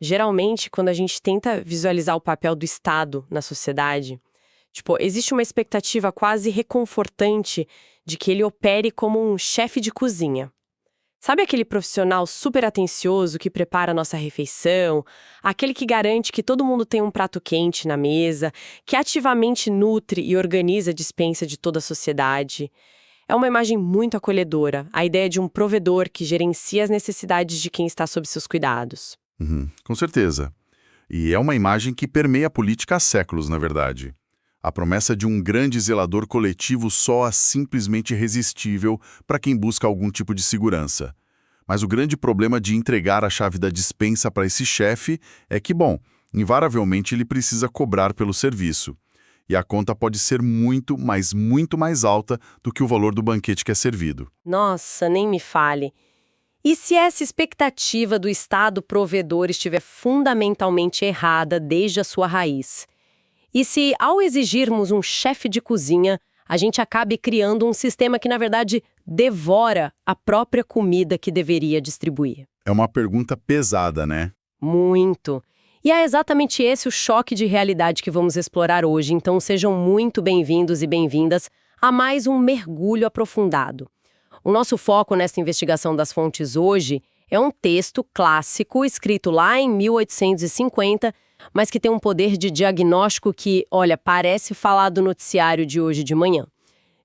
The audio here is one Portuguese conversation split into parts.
Geralmente, quando a gente tenta visualizar o papel do Estado na sociedade, existe uma expectativa quase reconfortante de que ele opere como um chefe de cozinha. Sabe aquele profissional super atencioso que prepara a nossa refeição, aquele que garante que todo mundo tem um prato quente na mesa, que ativamente nutre e organiza a despensa de toda a sociedade? É uma imagem muito acolhedora, a ideia de um provedor que gerencia as necessidades de quem está sob seus cuidados. Com certeza. E é uma imagem que permeia a política há séculos, na verdade. A promessa de um grande zelador coletivo soa simplesmente irresistível para quem busca algum tipo de segurança. Mas o grande problema de entregar a chave da despensa para esse chefe é que, invariavelmente ele precisa cobrar pelo serviço. E a conta pode ser muito, mas muito mais alta do que o valor do banquete que é servido. Nossa, nem me fale. E se essa expectativa do Estado provedor estiver fundamentalmente errada desde a sua raiz? E se, ao exigirmos um chefe de cozinha, a gente acabe criando um sistema que, na verdade, devora a própria comida que deveria distribuir? É uma pergunta pesada, né? Muito. E é exatamente esse o choque de realidade que vamos explorar hoje, então sejam muito bem-vindos e bem-vindas a mais um mergulho aprofundado. O nosso foco nesta investigação das fontes hoje é um texto clássico escrito lá em 1850, mas que tem um poder de diagnóstico que, parece falar do noticiário de hoje de manhã.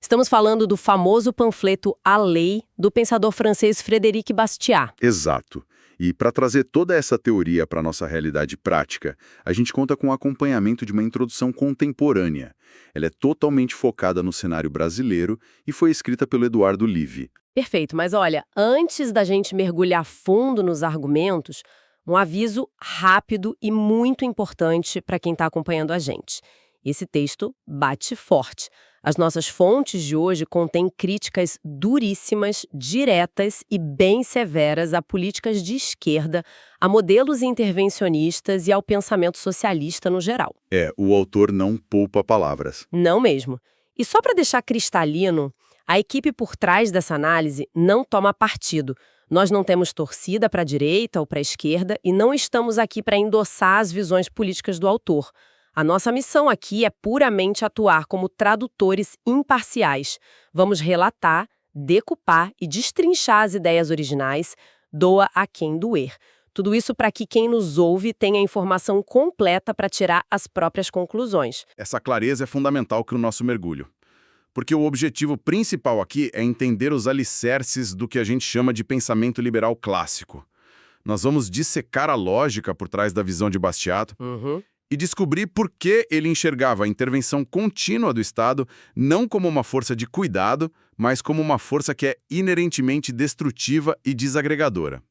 Estamos falando do famoso panfleto A Lei, do pensador francês Frédéric Bastiat. Exato. E para trazer toda essa teoria para a nossa realidade prática, a gente conta com o acompanhamento de uma introdução contemporânea. Ela é totalmente focada no cenário brasileiro e foi escrita pelo Eduardo Livy. Perfeito, mas antes da gente mergulhar fundo nos argumentos, um aviso rápido e muito importante para quem está acompanhando a gente. Esse texto bate forte. As nossas fontes de hoje contêm críticas duríssimas, diretas e bem severas a políticas de esquerda, a modelos intervencionistas e ao pensamento socialista no geral. O autor não poupa palavras. Não mesmo. E só para deixar cristalino, a equipe por trás dessa análise não toma partido. Nós não temos torcida para a direita ou para a esquerda e não estamos aqui para endossar as visões políticas do autor. A nossa missão aqui é puramente atuar como tradutores imparciais. Vamos relatar, decupar e destrinchar as ideias originais, doa a quem doer. Tudo isso para que quem nos ouve tenha a informação completa para tirar as próprias conclusões. Essa clareza é fundamental para o nosso mergulho. Porque o objetivo principal aqui é entender os alicerces do que a gente chama de pensamento liberal clássico. Nós vamos dissecar a lógica por trás da visão de Bastiat e descobrir por que ele enxergava a intervenção contínua do Estado não como uma força de cuidado, mas como uma força que é inerentemente destrutiva e desagregadora.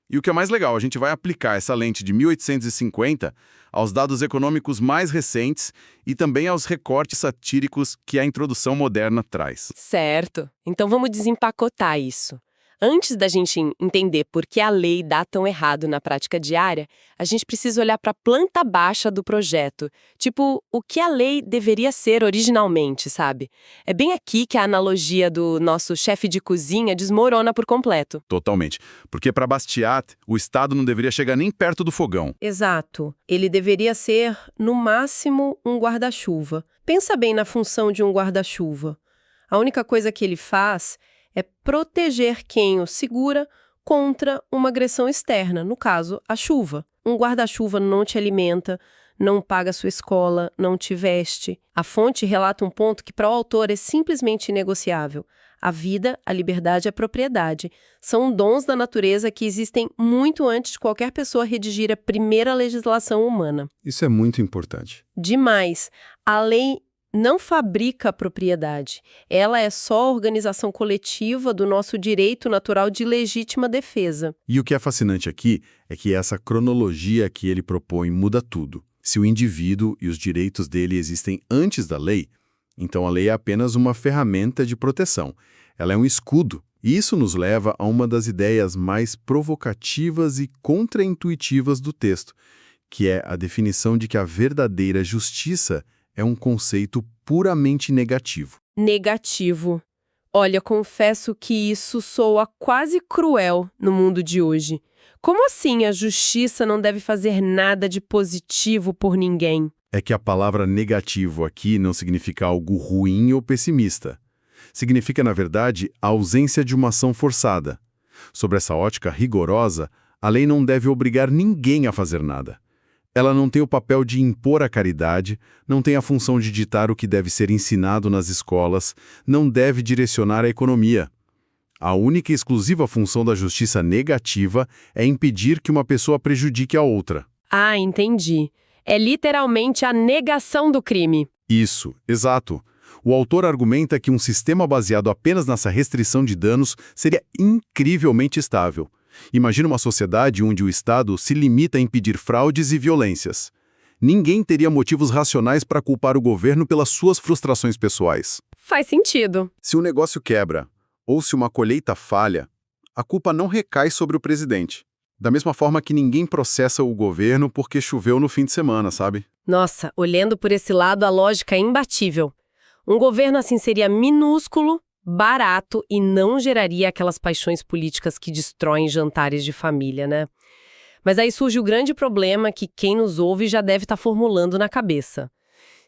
E o que é mais legal, a gente vai aplicar essa lente de 1850 aos dados econômicos mais recentes e também aos recortes satíricos que a introdução moderna traz. Certo. Então vamos desempacotar isso. Antes da gente entender por que a lei dá tão errado na prática diária, a gente precisa olhar para a planta baixa do projeto. Tipo, o que a lei deveria ser originalmente, sabe? É bem aqui que a analogia do nosso chefe de cozinha desmorona por completo. Totalmente. Porque para Bastiat, o Estado não deveria chegar nem perto do fogão. Exato. Ele deveria ser, no máximo, um guarda-chuva. Pensa bem na função de um guarda-chuva. A única coisa que ele faz é proteger quem o segura contra uma agressão externa, no caso, a chuva. Um guarda-chuva não te alimenta, não paga sua escola, não te veste. A fonte relata um ponto que para o autor é simplesmente inegociável. A vida, a liberdade e a propriedade são dons da natureza que existem muito antes de qualquer pessoa redigir a primeira legislação humana. Isso é muito importante. Demais. A lei não fabrica a propriedade. Ela é só a organização coletiva do nosso direito natural de legítima defesa. E o que é fascinante aqui é que essa cronologia que ele propõe muda tudo. Se o indivíduo e os direitos dele existem antes da lei, então a lei é apenas uma ferramenta de proteção. Ela é um escudo. E isso nos leva a uma das ideias mais provocativas e contraintuitivas do texto, que é a definição de que a verdadeira justiça é um conceito puramente negativo. Negativo. Olha, confesso que isso soa quase cruel no mundo de hoje. Como assim a justiça não deve fazer nada de positivo por ninguém? É que a palavra negativo aqui não significa algo ruim ou pessimista. Significa, na verdade, a ausência de uma ação forçada. Sob essa ótica rigorosa, a lei não deve obrigar ninguém a fazer nada. Ela não tem o papel de impor a caridade, não tem a função de ditar o que deve ser ensinado nas escolas, não deve direcionar a economia. A única e exclusiva função da justiça negativa é impedir que uma pessoa prejudique a outra. Ah, entendi. É literalmente a negação do crime. Isso, exato. O autor argumenta que um sistema baseado apenas nessa restrição de danos seria incrivelmente estável. Imagina uma sociedade onde o Estado se limita a impedir fraudes e violências. Ninguém teria motivos racionais para culpar o governo pelas suas frustrações pessoais. Faz sentido. Se um negócio quebra, ou se uma colheita falha, a culpa não recai sobre o presidente. Da mesma forma que ninguém processa o governo porque choveu no fim de semana, sabe? Nossa, olhando por esse lado, a lógica é imbatível. Um governo assim seria minúsculo, barato e não geraria aquelas paixões políticas que destroem jantares de família, né? Mas aí surge o grande problema que quem nos ouve já deve estar formulando na cabeça.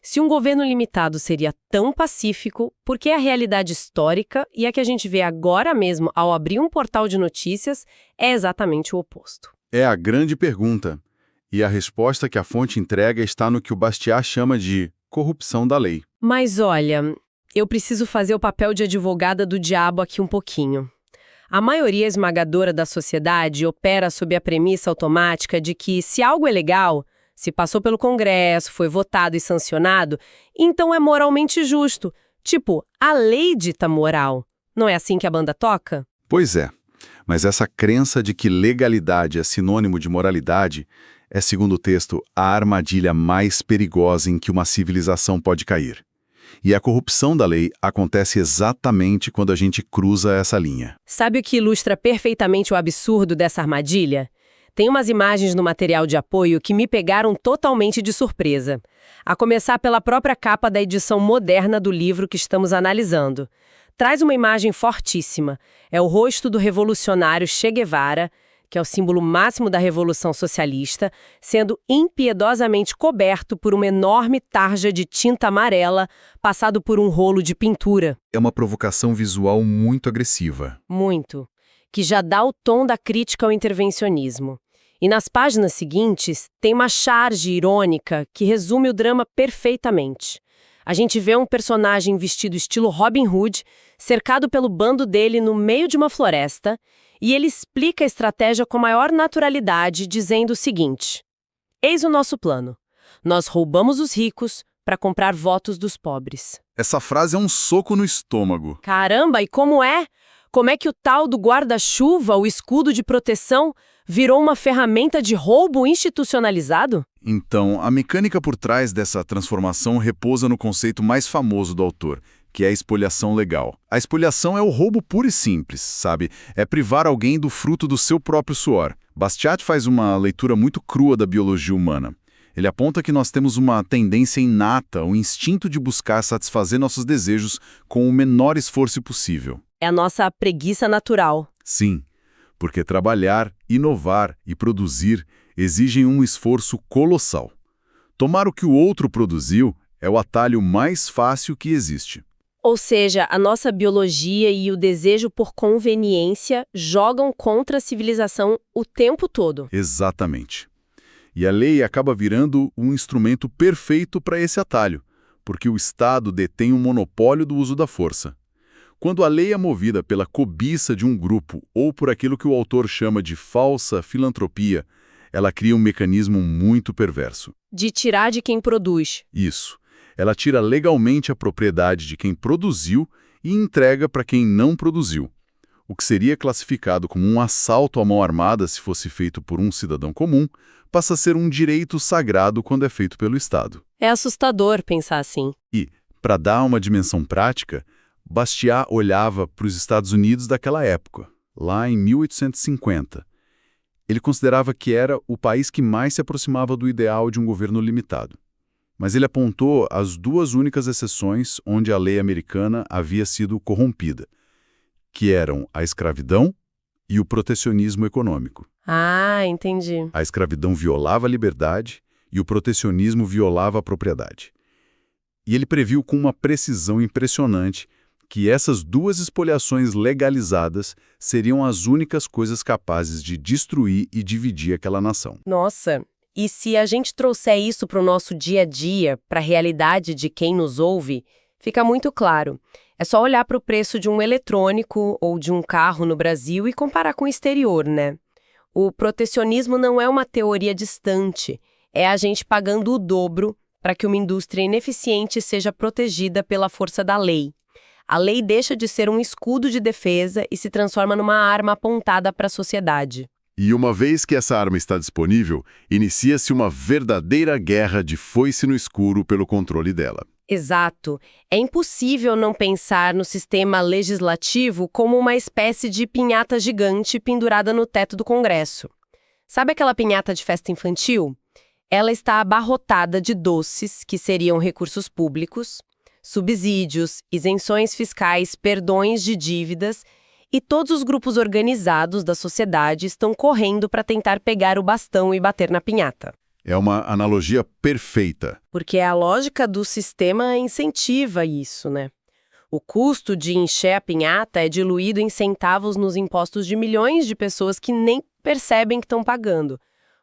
Se um governo limitado seria tão pacífico, por que a realidade histórica e a que a gente vê agora mesmo ao abrir um portal de notícias é exatamente o oposto? É a grande pergunta. E a resposta que a fonte entrega está no que o Bastiat chama de corrupção da lei. Mas olha, eu preciso fazer o papel de advogada do diabo aqui um pouquinho. A maioria esmagadora da sociedade opera sob a premissa automática de que se algo é legal, se passou pelo Congresso, foi votado e sancionado, então é moralmente justo. Tipo, a lei dita moral. Não é assim que a banda toca? Pois é, mas essa crença de que legalidade é sinônimo de moralidade é, segundo o texto, a armadilha mais perigosa em que uma civilização pode cair. E a corrupção da lei acontece exatamente quando a gente cruza essa linha. Sabe o que ilustra perfeitamente o absurdo dessa armadilha? Tem umas imagens no material de apoio que me pegaram totalmente de surpresa. A começar pela própria capa da edição moderna do livro que estamos analisando. Traz uma imagem fortíssima. É o rosto do revolucionário Che Guevara, que é o símbolo máximo da Revolução Socialista, sendo impiedosamente coberto por uma enorme tarja de tinta amarela, passado por um rolo de pintura. É uma provocação visual muito agressiva. Muito. Que já dá o tom da crítica ao intervencionismo. E nas páginas seguintes, tem uma charge irônica que resume o drama perfeitamente. A gente vê um personagem vestido estilo Robin Hood, cercado pelo bando dele no meio de uma floresta, e ele explica a estratégia com maior naturalidade, dizendo o seguinte: eis o nosso plano. Nós roubamos os ricos para comprar votos dos pobres. Essa frase é um soco no estômago. Caramba, e como é? Como é que o tal do guarda-chuva, o escudo de proteção, virou uma ferramenta de roubo institucionalizado? Então, a mecânica por trás dessa transformação repousa no conceito mais famoso do autor, que é a espoliação legal. A espoliação é o roubo puro e simples, sabe? É privar alguém do fruto do seu próprio suor. Bastiat faz uma leitura muito crua da biologia humana. Ele aponta que nós temos uma tendência inata, um instinto de buscar satisfazer nossos desejos com o menor esforço possível. É a nossa preguiça natural. Sim, porque trabalhar, inovar e produzir exigem um esforço colossal. Tomar o que o outro produziu é o atalho mais fácil que existe. Ou seja, a nossa biologia e o desejo por conveniência jogam contra a civilização o tempo todo. Exatamente. E a lei acaba virando um instrumento perfeito para esse atalho, porque o Estado detém um monopólio do uso da força. Quando a lei é movida pela cobiça de um grupo ou por aquilo que o autor chama de falsa filantropia, ela cria um mecanismo muito perverso. De tirar de quem produz. Isso. Ela tira legalmente a propriedade de quem produziu e entrega para quem não produziu. O que seria classificado como um assalto à mão armada se fosse feito por um cidadão comum, passa a ser um direito sagrado quando é feito pelo Estado. É assustador pensar assim. E, para dar uma dimensão prática, Bastiat olhava para os Estados Unidos daquela época, lá em 1850. Ele considerava que era o país que mais se aproximava do ideal de um governo limitado. Mas ele apontou as duas únicas exceções onde a lei americana havia sido corrompida, que eram a escravidão e o protecionismo econômico. Ah, entendi. A escravidão violava a liberdade e o protecionismo violava a propriedade. E ele previu com uma precisão impressionante que essas duas espoliações legalizadas seriam as únicas coisas capazes de destruir e dividir aquela nação. Nossa, e se a gente trouxer isso para o nosso dia a dia, para a realidade de quem nos ouve, fica muito claro. É só olhar para o preço de um eletrônico ou de um carro no Brasil e comparar com o exterior, né? O protecionismo não é uma teoria distante, é a gente pagando o dobro para que uma indústria ineficiente seja protegida pela força da lei. A lei deixa de ser um escudo de defesa e se transforma numa arma apontada para a sociedade. E uma vez que essa arma está disponível, inicia-se uma verdadeira guerra de foice no escuro pelo controle dela. Exato. É impossível não pensar no sistema legislativo como uma espécie de pinhata gigante pendurada no teto do Congresso. Sabe aquela pinhata de festa infantil? Ela está abarrotada de doces, que seriam recursos públicos, subsídios, isenções fiscais, perdões de dívidas, e todos os grupos organizados da sociedade estão correndo para tentar pegar o bastão e bater na pinhata. É uma analogia perfeita. Porque a lógica do sistema incentiva isso, né? O custo de encher a pinhata é diluído em centavos nos impostos de milhões de pessoas que nem percebem que estão pagando.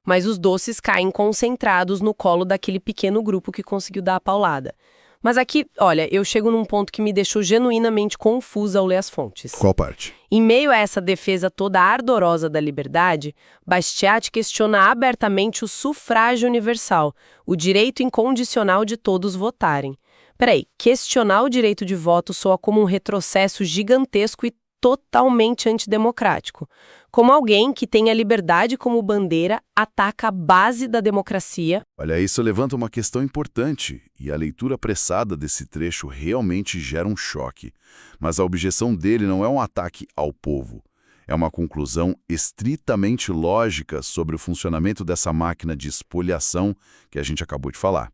Mas os doces caem concentrados no colo daquele pequeno grupo que conseguiu dar a paulada. Mas aqui, olha, eu chego num ponto que me deixou genuinamente confusa ao ler as fontes. Qual parte? Em meio a essa defesa toda ardorosa da liberdade, Bastiat questiona abertamente o sufrágio universal, o direito incondicional de todos votarem. Peraí, questionar o direito de voto soa como um retrocesso gigantesco e totalmente antidemocrático. Como alguém que tem a liberdade como bandeira ataca a base da democracia. Olha, isso levanta uma questão importante, e a leitura apressada desse trecho realmente gera um choque. Mas a objeção dele não é um ataque ao povo. É uma conclusão estritamente lógica sobre o funcionamento dessa máquina de espoliação que a gente acabou de falar.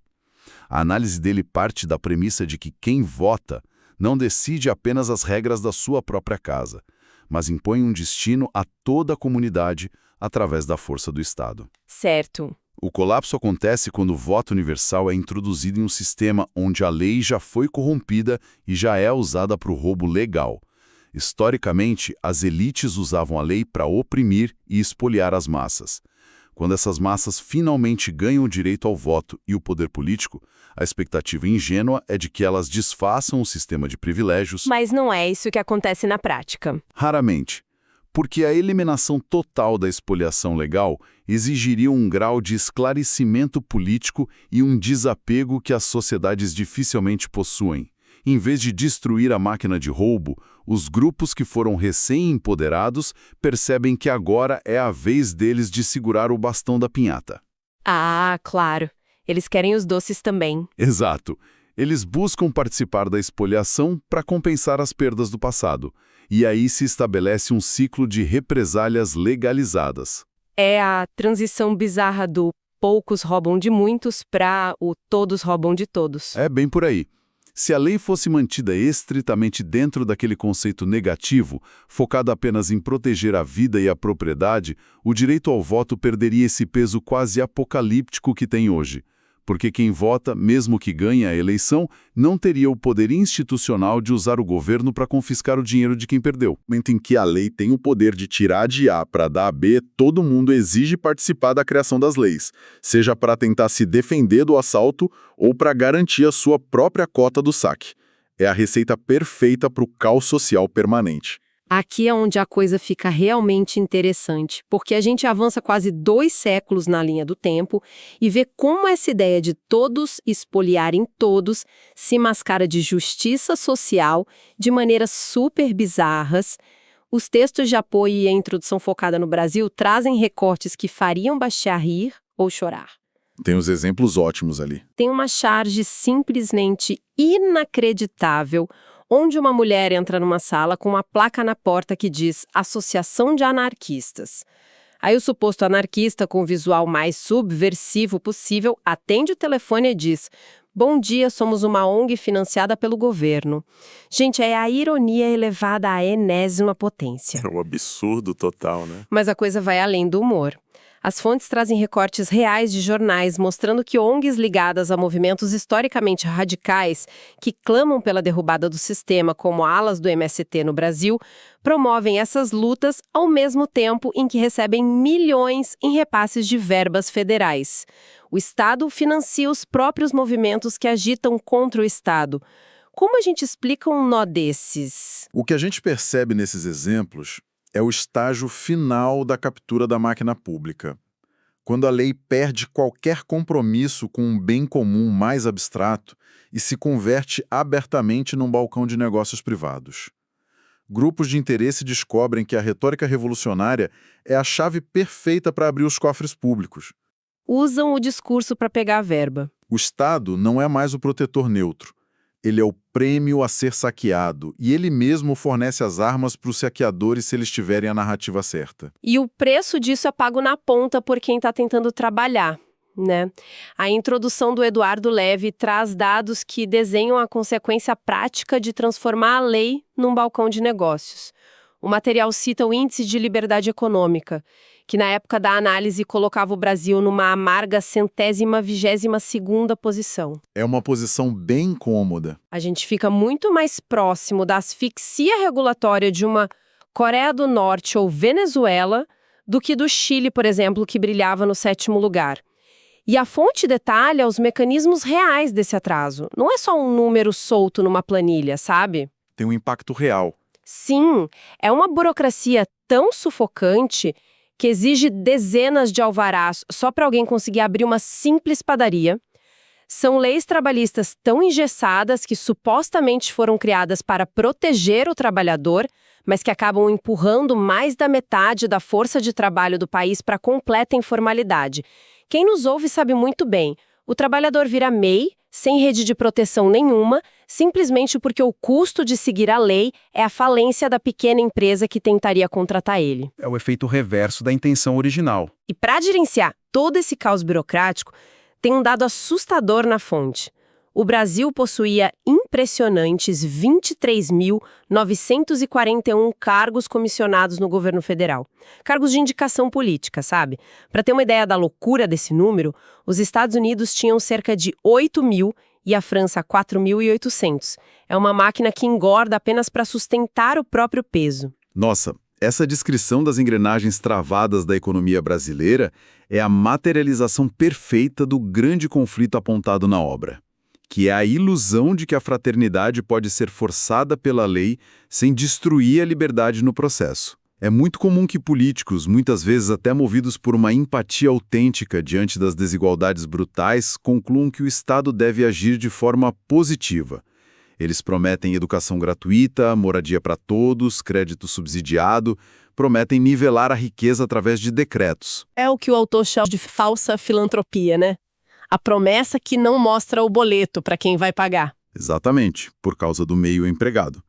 A análise dele parte da premissa de que quem vota não decide apenas as regras da sua própria casa, mas impõe um destino a toda a comunidade através da força do Estado. Certo. O colapso acontece quando o voto universal é introduzido em um sistema onde a lei já foi corrompida e já é usada para o roubo legal. Historicamente, as elites usavam a lei para oprimir e espoliar as massas. Quando essas massas finalmente ganham o direito ao voto e o poder político, a expectativa ingênua é de que elas desfaçam o sistema de privilégios. Mas não é isso que acontece na prática. Raramente, porque a eliminação total da expoliação legal exigiria um grau de esclarecimento político e um desapego que as sociedades dificilmente possuem. Em vez de destruir a máquina de roubo, os grupos que foram recém-empoderados percebem que agora é a vez deles de segurar o bastão da pinhata. Ah, claro. Eles querem os doces também. Exato. Eles buscam participar da expoliação para compensar as perdas do passado. E aí se estabelece um ciclo de represálias legalizadas. É a transição bizarra do poucos roubam de muitos para o todos roubam de todos. É bem por aí. Se a lei fosse mantida estritamente dentro daquele conceito negativo, focado apenas em proteger a vida e a propriedade, o direito ao voto perderia esse peso quase apocalíptico que tem hoje. Porque quem vota, mesmo que ganhe a eleição, não teria o poder institucional de usar o governo para confiscar o dinheiro de quem perdeu. No momento em que a lei tem o poder de tirar de A para dar a B, todo mundo exige participar da criação das leis, seja para tentar se defender do assalto ou para garantir a sua própria cota do saque. É a receita perfeita para o caos social permanente. Aqui é onde a coisa fica realmente interessante, porque a gente avança quase 2 séculos na linha do tempo e vê como essa ideia de todos expoliarem todos se mascara de justiça social de maneiras super bizarras. Os textos de apoio e a introdução focada no Brasil trazem recortes que fariam Bastiat rir ou chorar. Tem uns exemplos ótimos ali. Tem uma charge simplesmente inacreditável, onde uma mulher entra numa sala com uma placa na porta que diz Associação de Anarquistas. Aí o suposto anarquista, com o visual mais subversivo possível, atende o telefone e diz: Bom dia, somos uma ONG financiada pelo governo. Gente, é a ironia elevada à enésima potência. É um absurdo total, né? Mas a coisa vai além do humor. As fontes trazem recortes reais de jornais mostrando que ONGs ligadas a movimentos historicamente radicais, que clamam pela derrubada do sistema, como alas do MST no Brasil, promovem essas lutas ao mesmo tempo em que recebem milhões em repasses de verbas federais. O Estado financia os próprios movimentos que agitam contra o Estado. Como a gente explica um nó desses? O que a gente percebe nesses exemplos é o estágio final da captura da máquina pública, quando a lei perde qualquer compromisso com um bem comum mais abstrato e se converte abertamente num balcão de negócios privados. Grupos de interesse descobrem que a retórica revolucionária é a chave perfeita para abrir os cofres públicos. Usam o discurso para pegar a verba. O Estado não é mais o protetor neutro. Ele é o prêmio a ser saqueado e ele mesmo fornece as armas para os saqueadores se eles tiverem a narrativa certa. E o preço disso é pago na ponta por quem está tentando trabalhar, né? A introdução do Eduardo Levy traz dados que desenham a consequência prática de transformar a lei num balcão de negócios. O material cita o Índice de Liberdade Econômica, que na época da análise colocava o Brasil numa amarga 122ª posição. É uma posição bem cômoda. A gente fica muito mais próximo da asfixia regulatória de uma Coreia do Norte ou Venezuela do que do Chile, por exemplo, que brilhava no 7º lugar. E a fonte detalha os mecanismos reais desse atraso. Não é só um número solto numa planilha, sabe? Tem um impacto real. Sim, é uma burocracia tão sufocante que exige dezenas de alvarás só para alguém conseguir abrir uma simples padaria. São leis trabalhistas tão engessadas que supostamente foram criadas para proteger o trabalhador, mas que acabam empurrando mais da metade da força de trabalho do país para completa informalidade. Quem nos ouve sabe muito bem, o trabalhador vira MEI, sem rede de proteção nenhuma, simplesmente porque o custo de seguir a lei é a falência da pequena empresa que tentaria contratar ele. É o efeito reverso da intenção original. E para gerenciar todo esse caos burocrático, tem um dado assustador na fonte. O Brasil possuía impressionantes 23.941 cargos comissionados no governo federal. Cargos de indicação política, sabe? Para ter uma ideia da loucura desse número, os Estados Unidos tinham cerca de 8.000 e a França 4.800. É uma máquina que engorda apenas para sustentar o próprio peso. Nossa, essa descrição das engrenagens travadas da economia brasileira é a materialização perfeita do grande conflito apontado na obra, que é a ilusão de que a fraternidade pode ser forçada pela lei sem destruir a liberdade no processo. É muito comum que políticos, muitas vezes até movidos por uma empatia autêntica diante das desigualdades brutais, concluam que o Estado deve agir de forma positiva. Eles prometem educação gratuita, moradia para todos, crédito subsidiado, prometem nivelar a riqueza através de decretos. É o que o autor chama de falsa filantropia, né? A promessa que não mostra o boleto para quem vai pagar. Exatamente, por causa do meio empregado.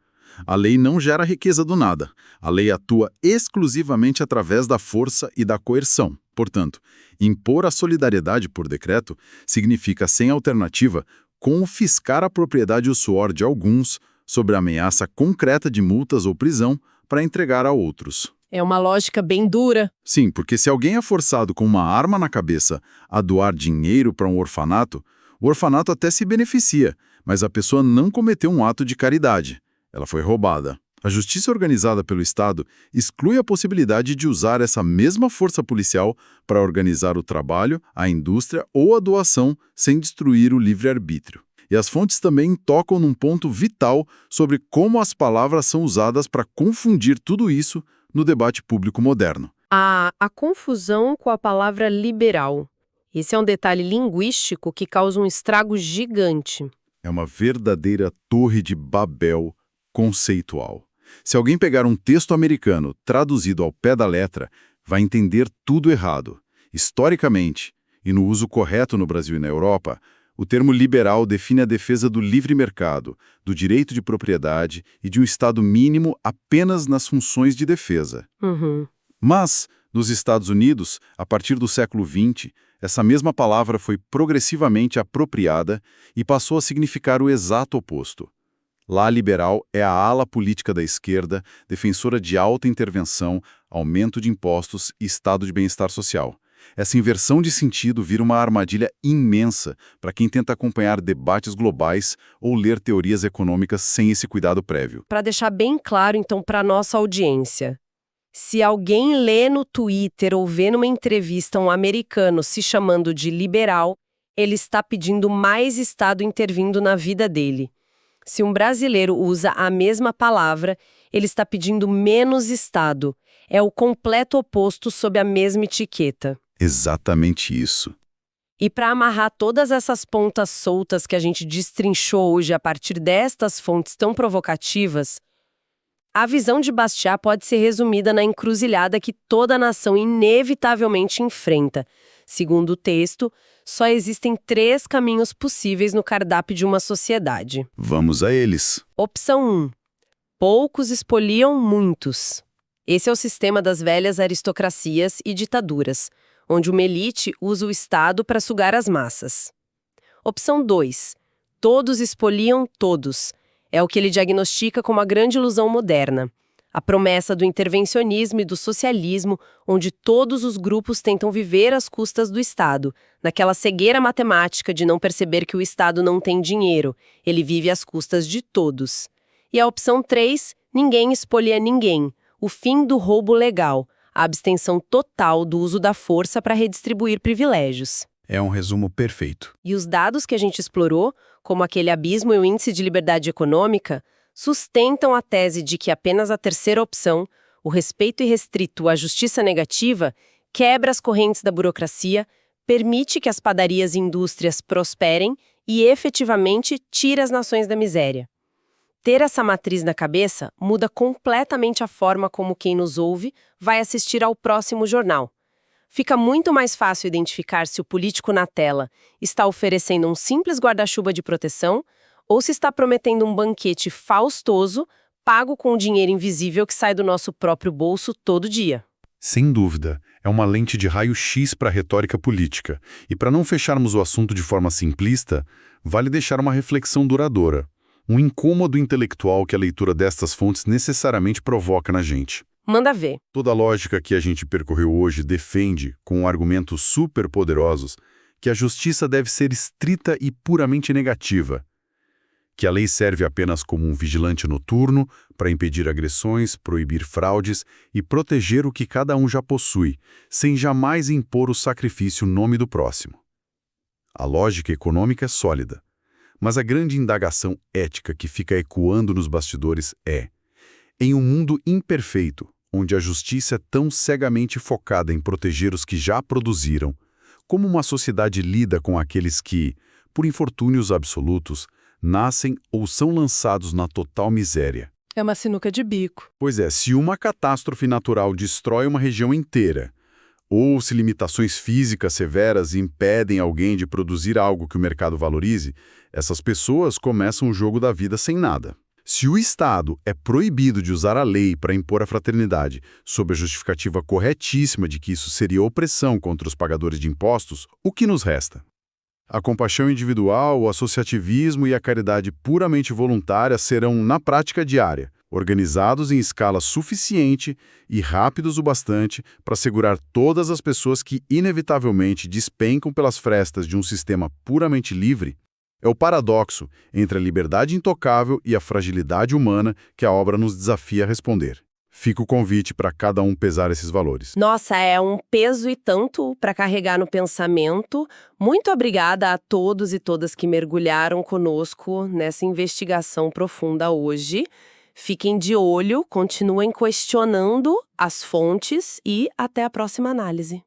A lei não gera riqueza do nada. A lei atua exclusivamente através da força e da coerção. Portanto, impor a solidariedade por decreto significa, sem alternativa, confiscar a propriedade e o suor de alguns sob a ameaça concreta de multas ou prisão para entregar a outros. É uma lógica bem dura. Sim, porque se alguém é forçado com uma arma na cabeça a doar dinheiro para um orfanato, o orfanato até se beneficia, mas a pessoa não cometeu um ato de caridade. Ela foi roubada. A justiça organizada pelo Estado exclui a possibilidade de usar essa mesma força policial para organizar o trabalho, a indústria ou a doação sem destruir o livre-arbítrio. E as fontes também tocam num ponto vital sobre como as palavras são usadas para confundir tudo isso no debate público moderno. A confusão com a palavra liberal. Esse é um detalhe linguístico que causa um estrago gigante. É uma verdadeira torre de Babel conceitual. Se alguém pegar um texto americano traduzido ao pé da letra, vai entender tudo errado. Historicamente, e no uso correto no Brasil e na Europa, o termo liberal define a defesa do livre mercado, do direito de propriedade e de um Estado mínimo apenas nas funções de defesa. Mas, nos Estados Unidos, a partir do século XX, Essa mesma palavra foi progressivamente apropriada e passou a significar o exato oposto. Lá, liberal é a ala política da esquerda, defensora de alta intervenção, aumento de impostos e estado de bem-estar social. Essa inversão de sentido vira uma armadilha imensa para quem tenta acompanhar debates globais ou ler teorias econômicas sem esse cuidado prévio. Para deixar bem claro, então, para a nossa audiência, se alguém lê no Twitter ou vê numa entrevista um americano se chamando de liberal, ele está pedindo mais Estado intervindo na vida dele. Se um brasileiro usa a mesma palavra, ele está pedindo menos Estado. É o completo oposto sob a mesma etiqueta. Exatamente isso. E para amarrar todas essas pontas soltas que a gente destrinchou hoje a partir destas fontes tão provocativas, a visão de Bastiat pode ser resumida na encruzilhada que toda nação inevitavelmente enfrenta. Segundo o texto, só existem 3 caminhos possíveis no cardápio de uma sociedade. Vamos a eles. Opção 1. Poucos expoliam muitos. Esse é o sistema das velhas aristocracias e ditaduras, onde uma elite usa o Estado para sugar as massas. Opção 2. Todos expoliam todos. É o que ele diagnostica como a grande ilusão moderna. A promessa do intervencionismo e do socialismo, onde todos os grupos tentam viver às custas do Estado, naquela cegueira matemática de não perceber que o Estado não tem dinheiro, ele vive às custas de todos. E a opção 3, ninguém expolia ninguém, o fim do roubo legal, a abstenção total do uso da força para redistribuir privilégios. É um resumo perfeito. E os dados que a gente explorou, como aquele abismo e o índice de liberdade econômica, sustentam a tese de que apenas a terceira opção, o respeito irrestrito à justiça negativa, quebra as correntes da burocracia, permite que as padarias e indústrias prosperem e efetivamente tira as nações da miséria. Ter essa matriz na cabeça muda completamente a forma como quem nos ouve vai assistir ao próximo jornal. Fica muito mais fácil identificar se o político na tela está oferecendo um simples guarda-chuva de proteção ou se está prometendo um banquete faustoso, pago com o dinheiro invisível que sai do nosso próprio bolso todo dia. Sem dúvida, é uma lente de raio-x para a retórica política. E para não fecharmos o assunto de forma simplista, vale deixar uma reflexão duradoura, um incômodo intelectual que a leitura destas fontes necessariamente provoca na gente. Manda ver. Toda a lógica que a gente percorreu hoje defende, com argumentos superpoderosos, que a justiça deve ser estrita e puramente negativa, que a lei serve apenas como um vigilante noturno para impedir agressões, proibir fraudes e proteger o que cada um já possui, sem jamais impor o sacrifício em nome do próximo. A lógica econômica é sólida, mas a grande indagação ética que fica ecoando nos bastidores é: em um mundo imperfeito, onde a justiça é tão cegamente focada em proteger os que já produziram, como uma sociedade lida com aqueles que, por infortúnios absolutos, nascem ou são lançados na total miséria? É uma sinuca de bico. Pois é, se uma catástrofe natural destrói uma região inteira, ou se limitações físicas severas impedem alguém de produzir algo que o mercado valorize, essas pessoas começam o jogo da vida sem nada. Se o Estado é proibido de usar a lei para impor a fraternidade, sob a justificativa corretíssima de que isso seria opressão contra os pagadores de impostos, o que nos resta? A compaixão individual, o associativismo e a caridade puramente voluntária serão, na prática diária, organizados em escala suficiente e rápidos o bastante para segurar todas as pessoas que inevitavelmente despencam pelas frestas de um sistema puramente livre. É o paradoxo entre a liberdade intocável e a fragilidade humana que a obra nos desafia a responder. Fica o convite para cada um pesar esses valores. Nossa, é um peso e tanto para carregar no pensamento. Muito obrigada a todos e todas que mergulharam conosco nessa investigação profunda hoje. Fiquem de olho, continuem questionando as fontes e até a próxima análise.